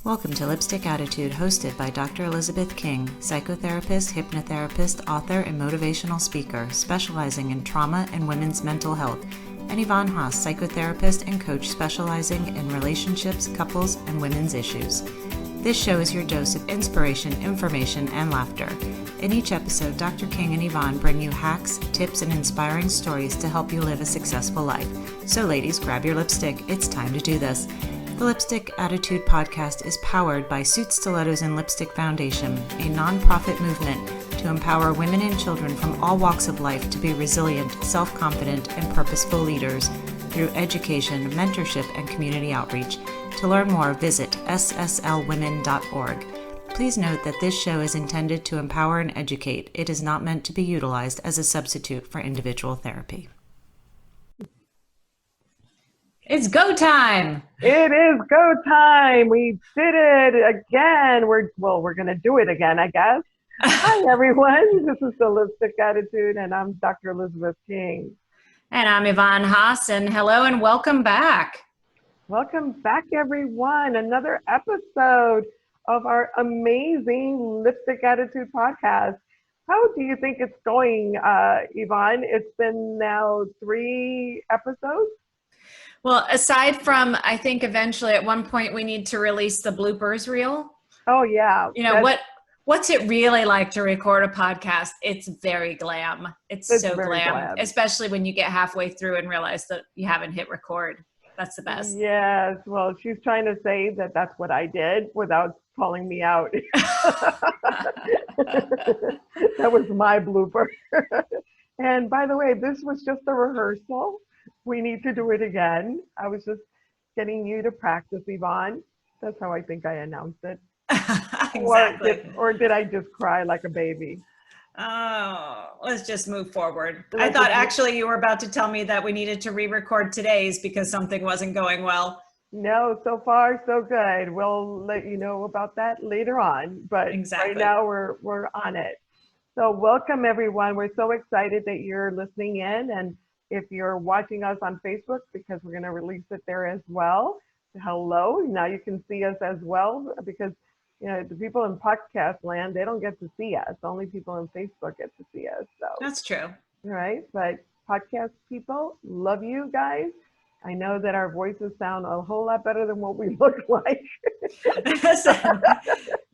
Welcome to Lipstick Attitude, hosted by Dr. Elizabeth King, psychotherapist, hypnotherapist, author, and motivational speaker, specializing in trauma and women's mental health, and Yvonne, psychotherapist and coach specializing in relationships, couples, and women's issues. This show is your dose of inspiration, information, and laughter. In each episode, Dr. King and Yvonne bring you hacks, tips, and inspiring stories to help you live a successful life. So ladies, grab your lipstick. It's time to do this. The Lipstick Attitude podcast is powered by Suit Stilettos and Lipstick Foundation, a nonprofit movement to empower women and children from all walks of life to be resilient, self-confident, and purposeful leaders through education, mentorship, and community outreach. To learn more, visit sslwomen.org. Please note that this show is intended to empower and educate. It is not meant to be utilized as a substitute for individual therapy. It's go time. It is go time. We did it again. We're going to do it again, I guess. Hi, everyone. This is the Lipstick Attitude, and I'm Dr. Elizabeth King. And I'm Yvonne Haas, and hello and welcome back. Welcome back, everyone. Another episode of our amazing Lipstick Attitude podcast. How do you think it's going, Yvonne? It's been now 3 episodes. Well, aside from, I think eventually at one point we need to release the bloopers reel. Oh, yeah. You know, what's it really like to record a podcast? It's very glam. It's so glam, especially when you get halfway through and realize that you haven't hit record. That's the best. Yes. Well, she's trying to say that that's what I did without calling me out. That was my blooper. And by the way, this was just a rehearsal. We need to do it again. I was just getting you to practice, Yvonne. That's how I think I announced it. Exactly. Or did I just cry like a baby? Oh, let's just move forward. I thought actually you were about to tell me that we needed to re-record today's because something wasn't going well. No, so far so good. We'll let you know about that later on. But Right now we're on it. So welcome, everyone. We're so excited that you're listening in. And if you're watching us on Facebook, because we're going to release it there as well, hello. Now you can see us as well, because you know the people in podcast land, they don't get to see us. Only people in Facebook get to see us. So that's true. Right. But podcast people, love you guys. I know that our voices sound a whole lot better than what we look like.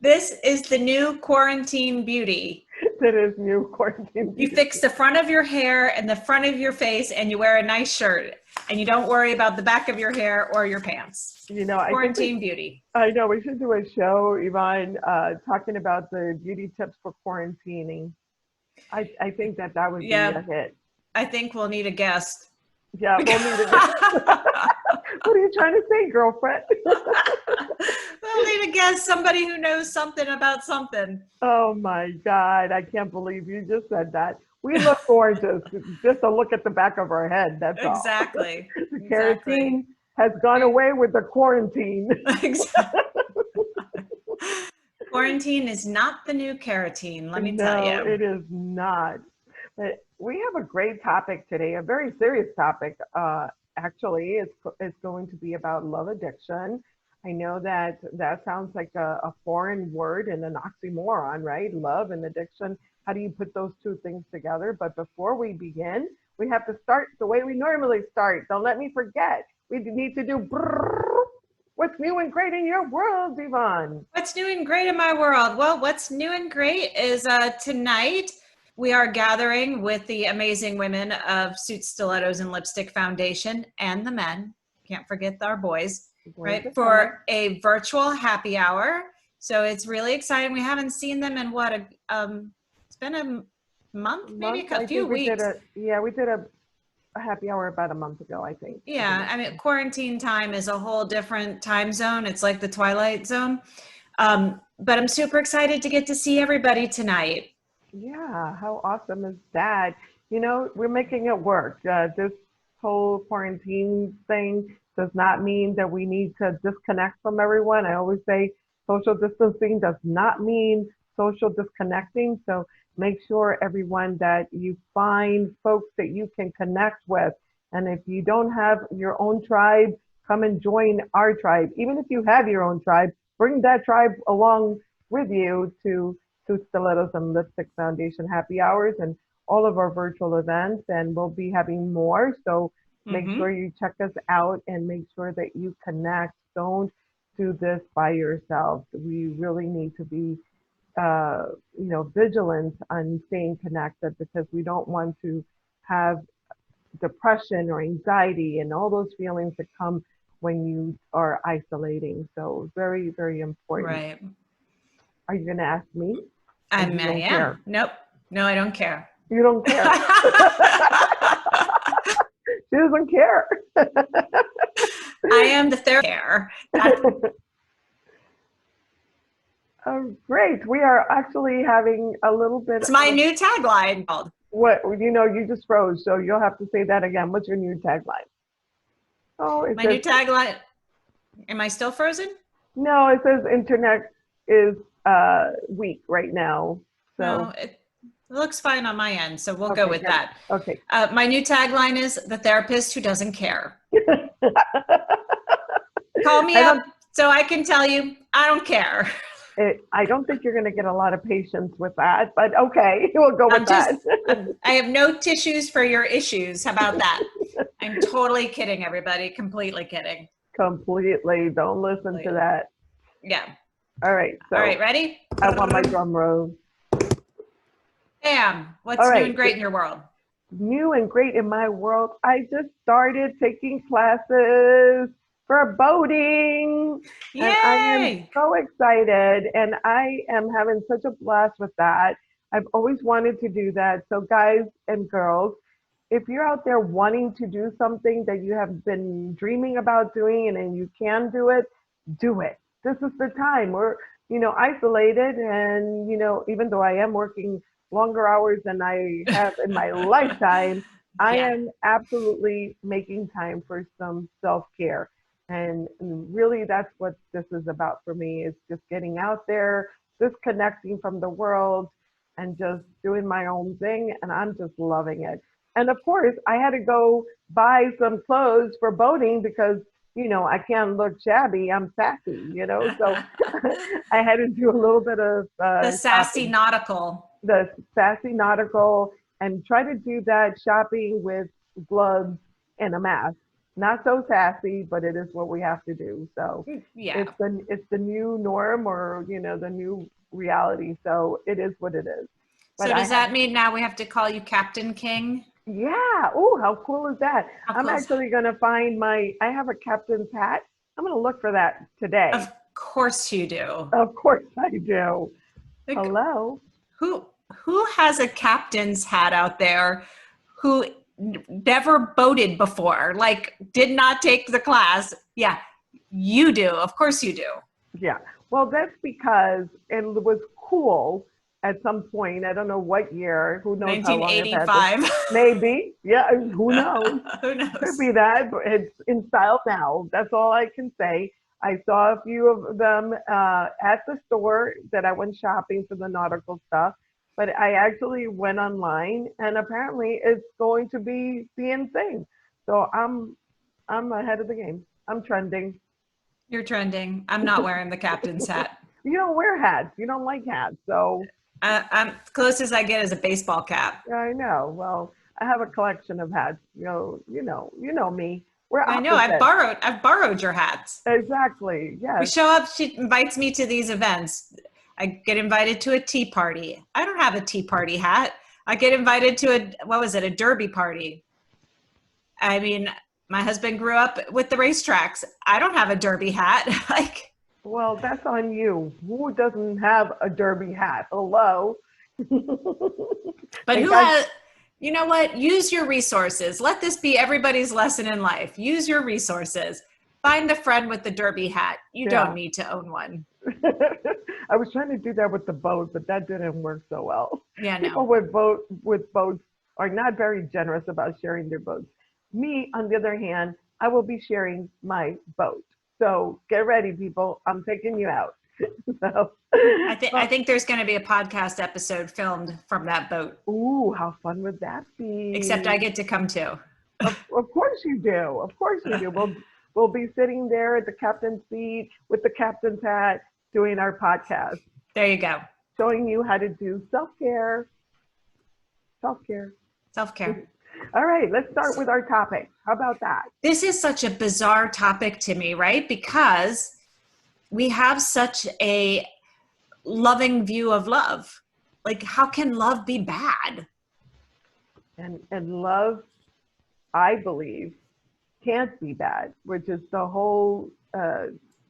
This is the new quarantine beauty. That is new quarantine beauty. You fix the front of your hair and the front of your face, and you wear a nice shirt, and you don't worry about the back of your hair or your pants. You know, quarantine beauty. I know we should do a show, Yvonne, talking about the beauty tips for quarantining. I think that would be a hit. I think we'll need a guest. Yeah, we'll need a guest. What are you trying to say, girlfriend? We'll need a guest, somebody who knows something about something. Oh my God, I can't believe you just said that. We look gorgeous, just to look at the back of our head, that's all. Exactly. The keratin has gone away with the quarantine. Exactly. Quarantine is not the new keratin, let me tell you. No, it is not. But we have a great topic today, a very serious topic. Actually, it's going to be about love addiction. I know that sounds like a foreign word and an oxymoron, right? Love and addiction. How do you put those two things together? But before we begin, we have to start the way we normally start. Don't let me forget. We need to do what's new and great in your world, Yvonne? What's new and great in my world? Well, what's new and great is tonight we are gathering with the amazing women of Suit Stilettos and Lipstick Foundation and the men. Can't forget our boys. Right, for a virtual happy hour. So it's really exciting. We haven't seen them in it's been a month, maybe a few weeks. We did a happy hour about a month ago, I think. Yeah, I mean, quarantine time is a whole different time zone. It's like the Twilight Zone. But I'm super excited to get to see everybody tonight. Yeah, how awesome is that? You know, we're making it work. This whole quarantine thing does not mean that we need to disconnect from everyone. I always say social distancing does not mean social disconnecting. So make sure, everyone, that you find folks that you can connect with. And if you don't have your own tribe, come and join our tribe. Even if you have your own tribe, bring that tribe along with you to Stilettos and Lipstick Foundation happy hours and all of our virtual events. And we'll be having more. So make Mm-hmm. sure you check us out and make sure that you connect. Don't do this by yourself. We really need to be vigilant on staying connected because we don't want to have depression or anxiety and all those feelings that come when you are isolating. So very, very important. Right. Are you going to ask me? Or I you don't am. care? Nope. No, I don't care. You don't care. She doesn't care. I am the therapist. Oh, great. We are actually having a little bit It's my of new tagline called. what, you just froze. So you'll have to say that again. What's your new tagline? Oh, it My says, new tagline. Am I still frozen? no, it says internet is weak right now. So, No, it looks fine on my end. So we'll go okay, with good. that. Okay. My new tagline is the therapist who doesn't care. Call me I up don't, so I can tell you I don't care. I don't think you're going to get a lot of patience with that, but okay, we'll go with that. I have no tissues for your issues. How about that? I'm totally kidding, everybody. Completely kidding. Completely. Don't listen to that. Yeah. All right. So All right, ready? I want my drum roll. Bam. What's All new right. and great in your world? New and great in my world. I just started taking classes for boating. Yay! And I am so excited. And I am having such a blast with that. I've always wanted to do that. So, guys and girls, if you're out there wanting to do something that you have been dreaming about doing and you can do it, do it. This is the time. We're, isolated. And, even though I am working longer hours than I have in my lifetime, I Yeah. am absolutely making time for some self-care. And really that's what this is about for me is just getting out there, disconnecting from the world and just doing my own thing. And I'm just loving it. And of course, I had to go buy some clothes for boating because, I can't look shabby. I'm sassy. So I had to do a little bit of The sassy shopping, nautical. the sassy nautical, and try to do that shopping with gloves and a mask. Not so sassy, but it is what we have to do. So Yeah. it's the new norm or the new reality. So it is what it is. But So does that mean now we have to call you Captain King? yeah. Oh, how cool is that? How I'm cool is actually going to find I have a captain's hat. I'm going to look for that today. Of course you do. Of course I do. Like, Hello. who has a captain's hat out there who never boated before, like did not take the class? Yeah, you do. Of course you do. Yeah. Well, that's because it was cool at some point. I don't know what year. Who knows how long I've had this? 1985. Maybe. Yeah. Who knows? Who Could knows? be that. But it's in style now. That's all I can say. I saw a few of them at the store that I went shopping for the nautical stuff. But I actually went online, and apparently it's going to be the in thing. So I'm ahead of the game. I'm trending. You're trending. I'm not wearing the captain's hat. You don't wear hats. You don't like hats. So I'm closest I get is a baseball cap. I know. Well, I have a collection of hats. You know me. We're I know. opposites. I've borrowed your hats. Exactly. We Yes. show up. She invites me to these events. I get invited to a tea party. I don't have a tea party hat. I get invited to a derby party. I mean, my husband grew up with the racetracks. I don't have a derby hat. Like, Well, that's on you. Who doesn't have a derby hat? Hello. but And who guys, has, you know what? Use your resources. Let this be everybody's lesson in life. Use your resources. Find a friend with the derby hat. You don't yeah. need to own one. I was trying to do that with the boat, but that didn't work so well. Yeah, People no. with boats are not very generous about sharing their boats. Me, on the other hand, I will be sharing my boat. So get ready, people. I'm taking you out. So, I think there's going to be a podcast episode filmed from that boat, ooh, how fun would that except I be? get to come too. Of course you do. Of course you do. we'll be sitting there at the captain's seat with the captain's hat doing our podcast, There you go. showing you how to do self-care, self-care. Self-care. All right, let's start with our topic. How about that? This is such a bizarre topic to me, right? Because we have such a loving view of love. Like, how can love be bad? And love, I believe, can't be bad, which is the whole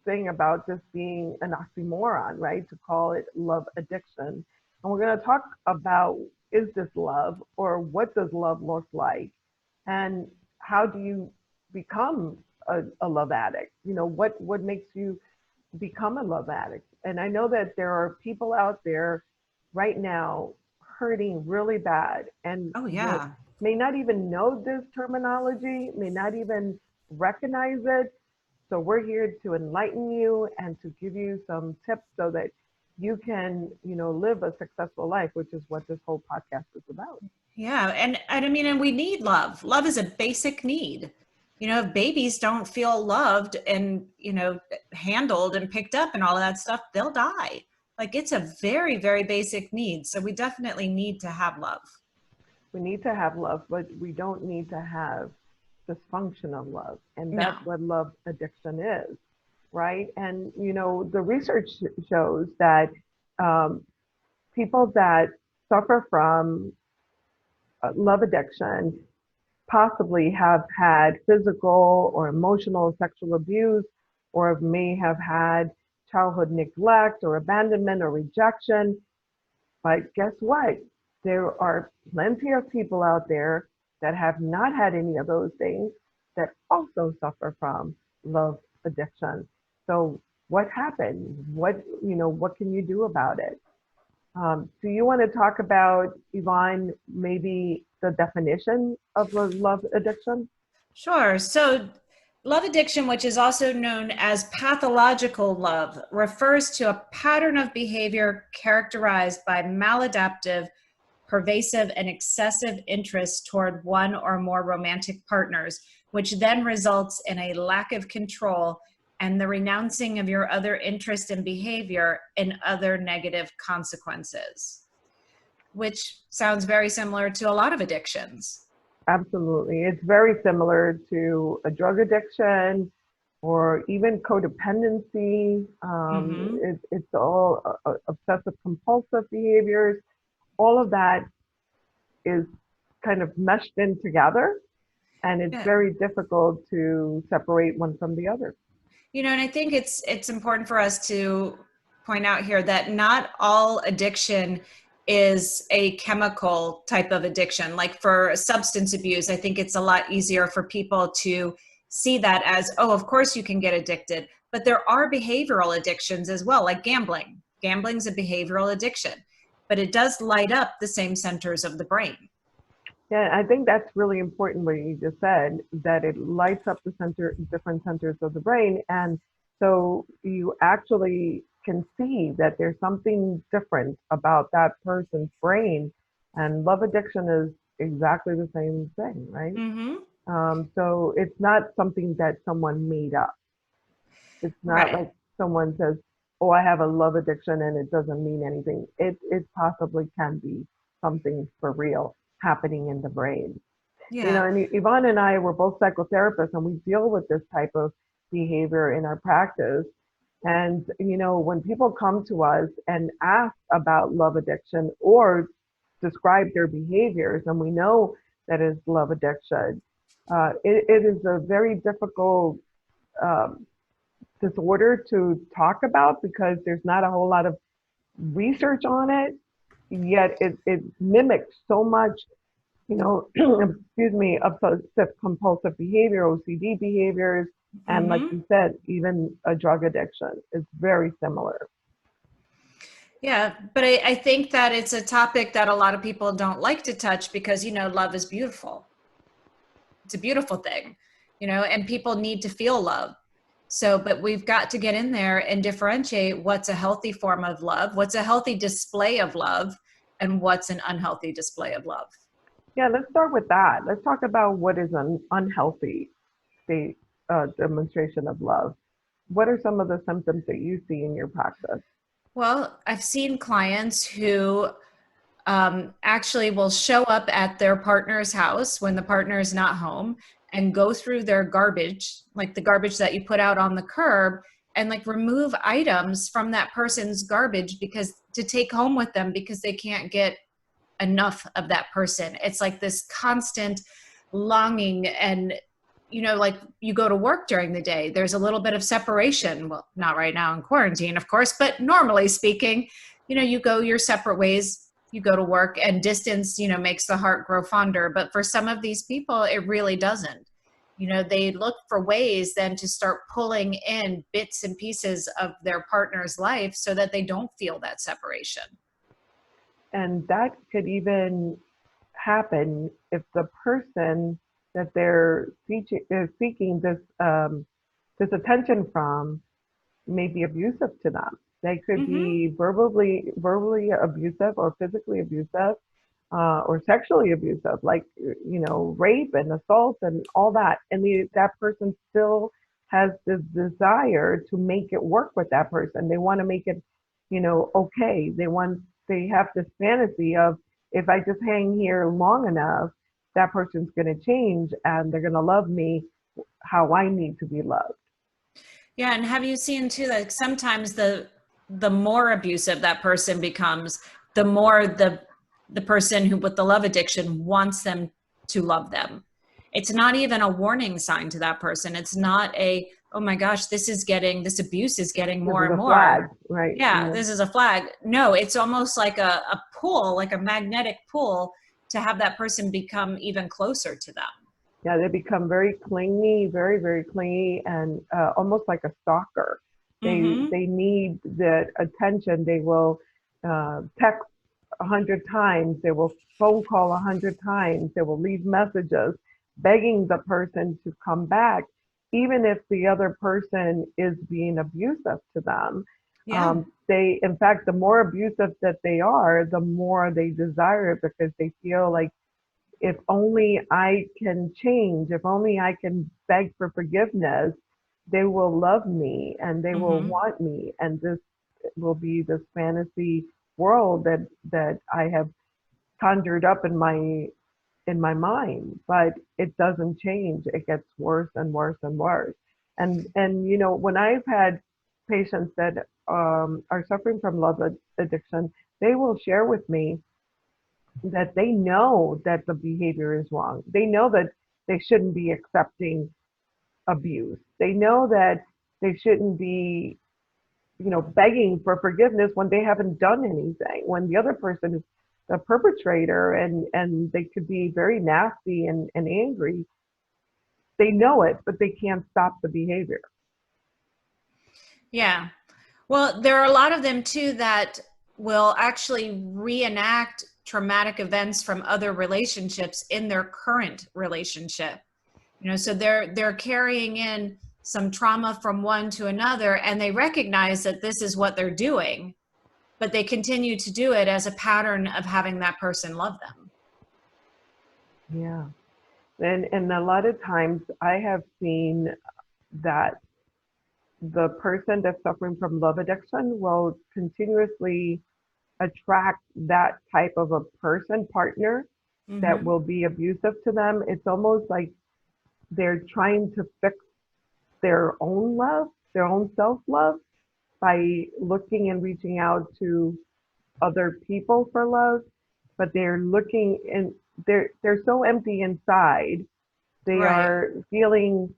thing about this being an oxymoron, right? To call it love addiction. And we're going to talk about, is this love, or what does love look like? And how do you become a love addict? You know, what makes you become a love addict? And I know that there are people out there right now hurting really bad and Oh, yeah. may not even know this terminology, may not even recognize it. So we're here to enlighten you and to give you some tips so that you can, live a successful life, which is what this whole podcast is about. Yeah. And I mean, and we need love. Love is a basic need. If babies don't feel loved and, handled and picked up and all of that stuff, they'll die. Like, it's a very, very basic need. So we definitely need to have love. We need to have love, but we don't need to have dysfunction of love. And that's No. what love addiction is, right? And, the research shows that people that suffer from love addiction possibly have had physical or emotional sexual abuse, or may have had childhood neglect or abandonment or rejection. But guess what? There are plenty of people out there that have not had any of those things that also suffer from love addiction. So what happened? What can you do about it? Do you want to talk about, Yvonne, maybe the definition of the love addiction? Sure. So, love addiction, which is also known as pathological love, refers to a pattern of behavior characterized by maladaptive, pervasive, and excessive interest toward one or more romantic partners, which then results in a lack of control and the renouncing of your other interest and behavior and other negative consequences, which sounds very similar to a lot of addictions. Absolutely. It's very similar to a drug addiction or even codependency. Mm-hmm. It's all obsessive compulsive behaviors. All of that is kind of meshed in together, and it's Yeah. very difficult to separate one from the other. And I think it's important for us to point out here that not all addiction is a chemical type of addiction. Like for substance abuse, I think it's a lot easier for people to see that as, oh, of course you can get addicted. But there are behavioral addictions as well, like gambling. Gambling's a behavioral addiction, but it does light up the same centers of the brain. Yeah, I think that's really important what you just said, that it lights up the different centers of the brain. And so you actually can see that there's something different about that person's brain. And love addiction is exactly the same thing, right? Mm-hmm. So it's not something that someone made up. It's not Right. like someone says, "Oh, I have a love addiction," and it doesn't mean anything. It possibly can be something for real happening in the brain. Yeah. And Yvonne and I were both psychotherapists, and we deal with this type of behavior in our practice. And when people come to us and ask about love addiction or describe their behaviors, and we know that it's love addiction, it is a very difficult um, disorder to talk about because there's not a whole lot of research on it, yet it mimics so much, excuse me, obsessive compulsive behavior, OCD behaviors, and like Mm-hmm. you said, even a drug addiction is very similar. Yeah, but I think that it's a topic that a lot of people don't like to touch because, love is beautiful. It's a beautiful thing, and people need to feel love. So, but we've got to get in there and differentiate what's a healthy form of love, what's a healthy display of love, and what's an unhealthy display of love. Yeah, let's start with that. Let's talk about what is an unhealthy state demonstration of love. What are some of the symptoms that you see in your practice? Well, I've seen clients who actually will show up at their partner's house when the partner is not home and go through their garbage, like the garbage that you put out on the curb, and like remove items from that person's garbage because to take home with them because they can't get enough of that person. It's like this constant longing. And like you go to work during the day, there's a little bit of separation. Well, not right now in quarantine, of course, but normally speaking, you go your separate ways, you go to work, and distance, makes the heart grow fonder. But for some of these people, it really doesn't. They look for ways then to start pulling in bits and pieces of their partner's life so that they don't feel that separation. And that could even happen if the person that they're seeking this attention from may be abusive to them. They could Mm-hmm. be verbally abusive or physically abusive or sexually abusive, like rape and assault and all that. And that person still has this desire to make it work with that person. They want to make it, okay. They have this fantasy of if I just hang here long enough, that person's going to change and they're going to love me how I need to be loved. Yeah, and have you seen too that sometimes the more abusive that person becomes, the more the person who with the love addiction wants them to love them. It's not even a warning sign to that person. It's not a, oh my gosh, this abuse is getting This more is and a more. flag, right? Yeah, Yeah. this is a flag. No, it's almost like a pull, like a magnetic pull to have that person become even closer to them. Yeah, they become very clingy, very, very clingy, and almost like a stalker. Mm-hmm. They need the attention. They will text 100 times. They will phone call 100 times. They will leave messages begging the person to come back, even if the other person is being abusive to them. Yeah. In fact, the more abusive that they are, the more they desire it because they feel like if only I can change, if only I can beg for forgiveness, they will love me and they will Mm-hmm. want me. And this will be this fantasy world that I have conjured up in my mind, but it doesn't change. It gets worse and worse and worse. And when I've had patients that are suffering from love addiction, they will share with me that they know that the behavior is wrong. They know that they shouldn't be accepting abuse. They know that they shouldn't be, begging for forgiveness when they haven't done anything, when the other person is the perpetrator and they could be very nasty and angry. They know it, but they can't stop the behavior. Yeah. Well, there are a lot of them too that will actually reenact traumatic events from other relationships in their current relationship. So they're carrying in some trauma from one to another, and they recognize that this is what they're doing, but they continue to do it as a pattern of having that person love them. Yeah. And a lot of times I have seen that the person that's suffering from love addiction will continuously attract that type of a person, partner, that Mm-hmm. will be abusive to them. It's almost like they're trying to fix their own love, their own self love, by looking and reaching out to other people for love. But they're looking and they're so empty inside. They Right. are feeling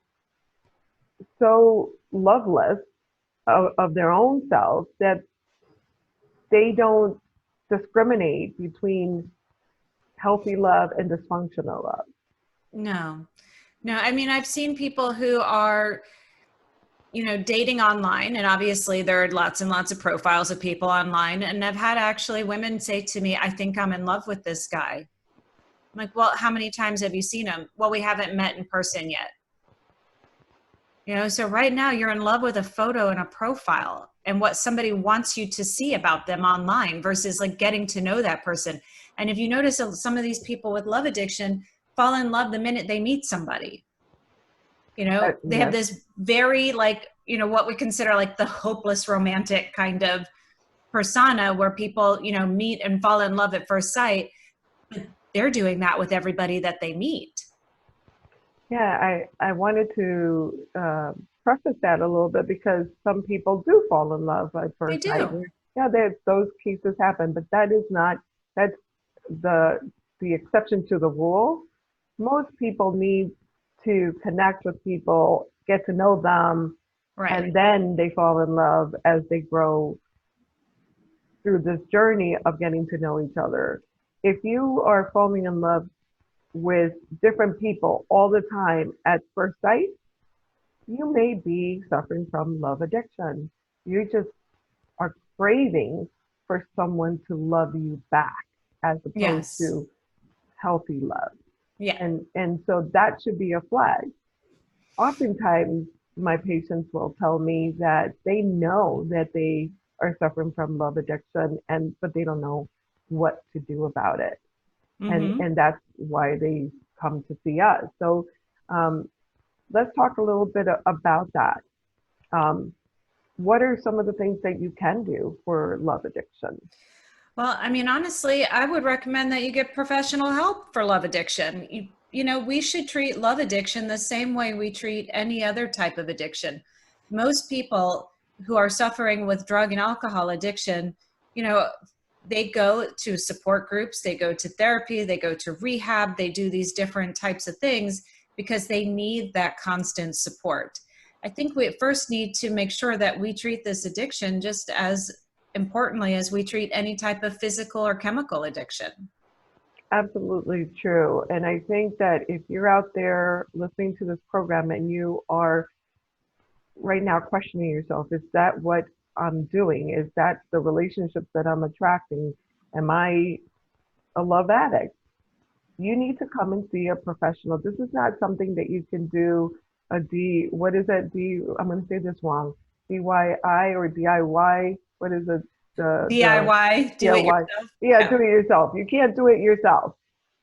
so loveless of their own selves that they don't discriminate between healthy love and dysfunctional love. No. No, I mean, I've seen people who are dating online, and obviously there are lots and lots of profiles of people online. And I've had actually women say to me, I think I'm in love with this guy. I'm like, well, how many times have you seen him? Well, we haven't met in person yet. So right now you're in love with a photo and a profile and what somebody wants you to see about them online versus like getting to know that person. And if you notice some of these people with love addiction fall in love the minute they meet somebody. They have Yes. this very like, what we consider like the hopeless romantic kind of persona where people, meet and fall in love at first sight, but they're doing that with everybody that they meet. Yeah, I wanted to preface that a little bit because some people do fall in love at They first sight. do. Yeah, those cases happen, but that is not, that's the the exception to the rule. Most people need to connect with people, get to know them, Right. and then they fall in love as they grow through this journey of getting to know each other. If you are falling in love with different people all the time at first sight, you may be suffering from love addiction. You just are craving for someone to love you back as opposed Yes. to healthy love. Yeah. And so that should be a flag. Oftentimes my patients will tell me that they know that they are suffering from love addiction and but they don't know what to do about it. Mm-hmm. And that's why they come to see us. So um, let's talk a little bit about that. Um, what are some of the things that you can do for love addiction? Well, I mean, honestly, I would recommend that you get professional help for love addiction. We should treat love addiction the same way we treat any other type of addiction. Most people who are suffering with drug and alcohol addiction, you know, they go to support groups, they go to therapy, they go to rehab, they do these different types of things because they need that constant support. I think we first need to make sure that we treat this addiction just as importantly as we treat any type of physical or chemical addiction. Absolutely true. And I think that if you're out there listening to this program and you are right now questioning yourself, is that what I'm doing? Is that the relationships that I'm attracting? Am I a love addict? You need to come and see a professional. This is not something that you can do what is that I'm going to say this wrong, DIY or DIY, what is it, the DIY, do it DIY, yourself. yeah, Yeah. do it yourself. You can't do it yourself.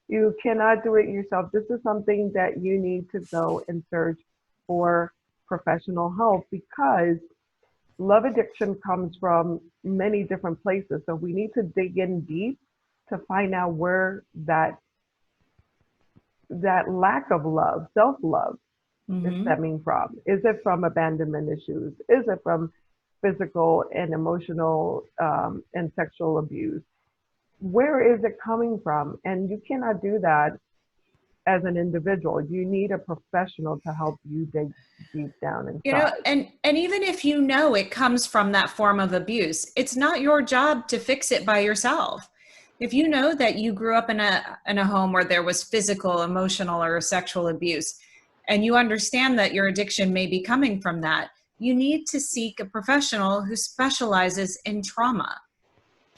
You cannot do it yourself. This is something that you need to go and search for professional help because love addiction comes from many different places. So we need to dig in deep to find out where that lack of love, self-love, is Mm-hmm. stemming from. Is it from abandonment issues? Is it from physical and emotional and sexual abuse? Where is it coming from? And you cannot do that as an individual. You need a professional to help you dig deep down inside. And even if it comes from that form of abuse, it's not your job to fix it by yourself. If you know that you grew up in a home where there was physical, emotional, or sexual abuse, and you understand that your addiction may be coming from that, you need to seek a professional who specializes in trauma.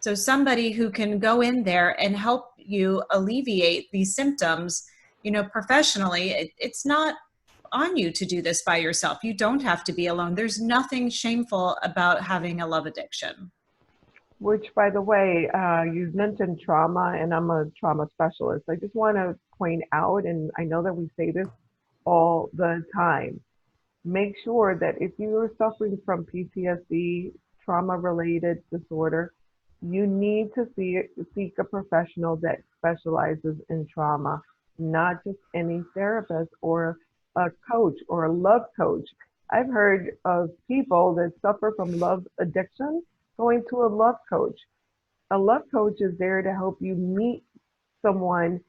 So somebody who can go in there and help you alleviate these symptoms, professionally. It's not on you to do this by yourself. You don't have to be alone. There's nothing shameful about having a love addiction. Which, by the way, you mentioned trauma, and I'm a trauma specialist. I just want to point out, and I know that we say this all the time, make sure that if you are suffering from PTSD, trauma related disorder, you need to seek a professional that specializes in trauma, not just any therapist or a coach or a love coach. I've heard of people that suffer from love addiction going to a love coach. A love coach is there to help you meet someone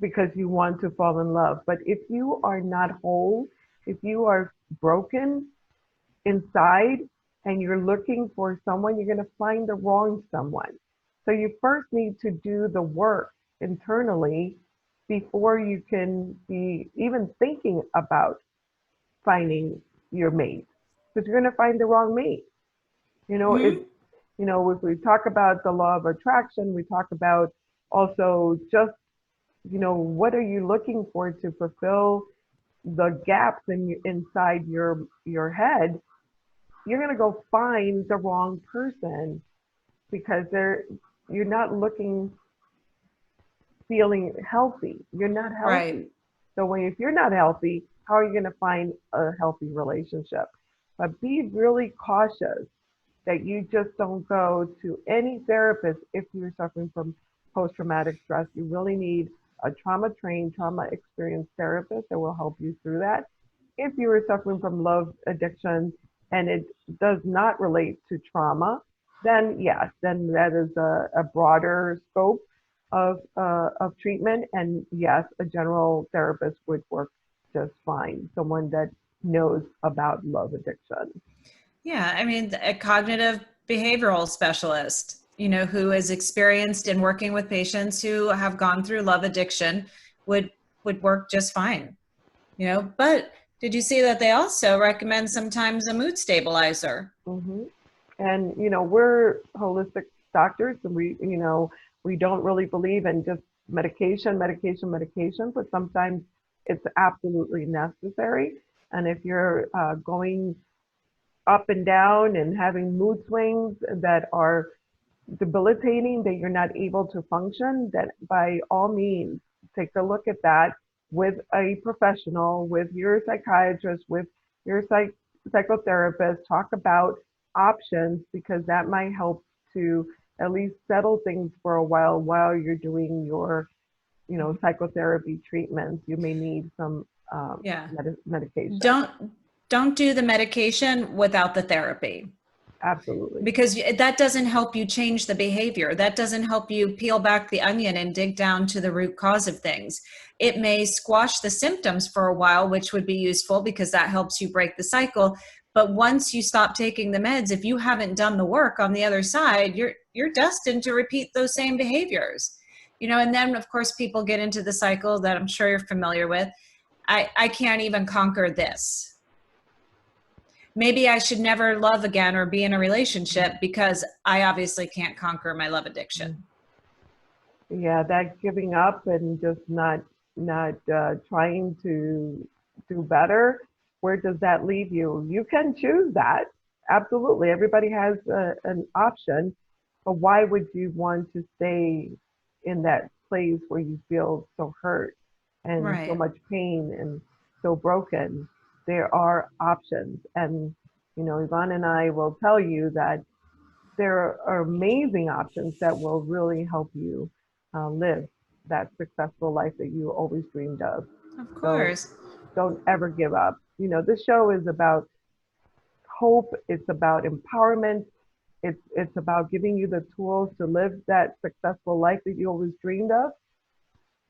because you want to fall in love. But if you are not whole, if you are broken inside and you're looking for someone, you're going to find the wrong someone. So you first need to do the work internally before you can be even thinking about finding your mate because you're going to find the wrong mate. You know, it, Mm-hmm. if we talk about the law of attraction, we talk about also just, what are you looking for to fulfill the gaps inside your head. You're going to go find the wrong person because you're not looking feeling healthy. You're not Right. healthy. So if you're not healthy, how are you going to find a healthy relationship? But be really cautious that you just don't go to any therapist if you're suffering from post traumatic stress. You really need a trauma trained, trauma experienced therapist that will help you through that. If you are suffering from love addiction and it does not relate to trauma, then yes, then that is a broader scope of treatment. And yes, a general therapist would work just fine. Someone that knows about love addiction. Yeah, I mean, a cognitive behavioral specialist, who is experienced in working with patients who have gone through love addiction would would work just fine. But did you see that they also recommend sometimes a mood stabilizer? Hmm. And we're holistic doctors, and we don't really believe in just medication, medication, medication, but sometimes it's absolutely necessary. And if you're going up and down and having mood swings that are debilitating, that you're not able to function, then by all means, take a look at that with a professional, with your psychiatrist, with your psychotherapist. Talk about options because that might help to at least settle things for a while you're doing your, psychotherapy treatments. You may need some Yeah. medication. Don't do the medication without the therapy, Absolutely. because that doesn't help you change the behavior. That doesn't help you peel back the onion and dig down to the root cause of things. It may squash the symptoms for a while, which would be useful because that helps you break the cycle. But once you stop taking the meds, if you haven't done the work on the other side, you're destined to repeat those same behaviors. And then of course people get into the cycle that I'm sure you're familiar with. I can't even conquer this. Maybe I should never love again or be in a relationship because I obviously can't conquer my love addiction. Yeah, that giving up and just not trying to do better. Where does that leave you? You can choose that. Absolutely, everybody has an option, but why would you want to stay in that place where you feel so hurt and so Right. much pain and so broken? There are options, and Yvonne and I will tell you that there are amazing options that will really help you live that successful life that you always dreamed of. Of So course. don't ever give up. This show is about hope, it's about empowerment, it's about giving you the tools to live that successful life that you always dreamed of.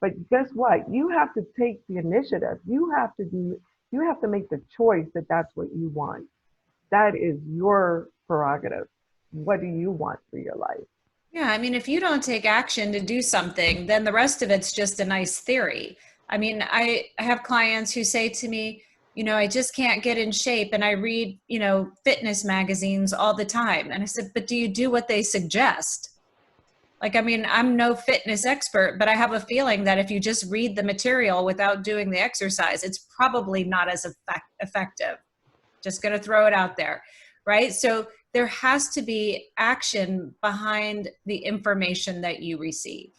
But guess what? You have to take the initiative. You have to make the choice that that's what you want. That is your prerogative. What do you want for your life? Yeah, I mean, if you don't take action to do something, then the rest of it's just a nice theory. I mean, I have clients who say to me, I just can't get in shape. And I read, fitness magazines all the time. And I said, but do you do what they suggest? Like, I mean, I'm no fitness expert, but I have a feeling that if you just read the material without doing the exercise, it's probably not as effective. Just going to throw it out there, right? So there has to be action behind the information that you receive.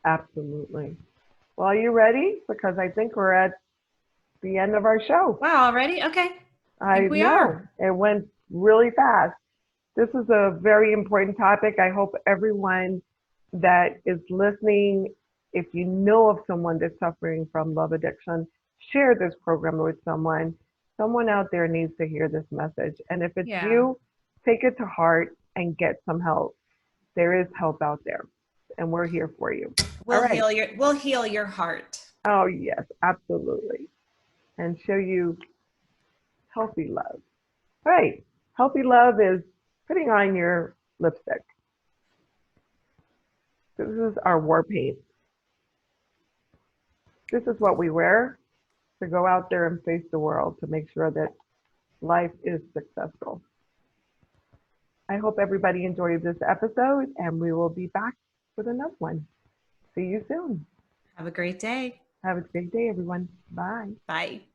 Absolutely. Well, are you ready? Because I think we're at the end of our show. Wow, already? Okay. I I think we know are. it went really fast. This is a very important topic. I hope everyone that is listening, if you know of someone that's suffering from love addiction, share this program with someone. Someone out there needs to hear this message. And if it's Yeah. you, take it to heart and get some help. There is help out there, and we're here for you. All right. We'll heal your heart. Oh, yes, absolutely. And show you healthy love. All right. Healthy love is putting on your lipstick. This is our war paint. This is what we wear to go out there and face the world to make sure that life is successful. I hope everybody enjoyed this episode, and we will be back with another one. See you soon. Have a great day. Have a great day, everyone. Bye. Bye.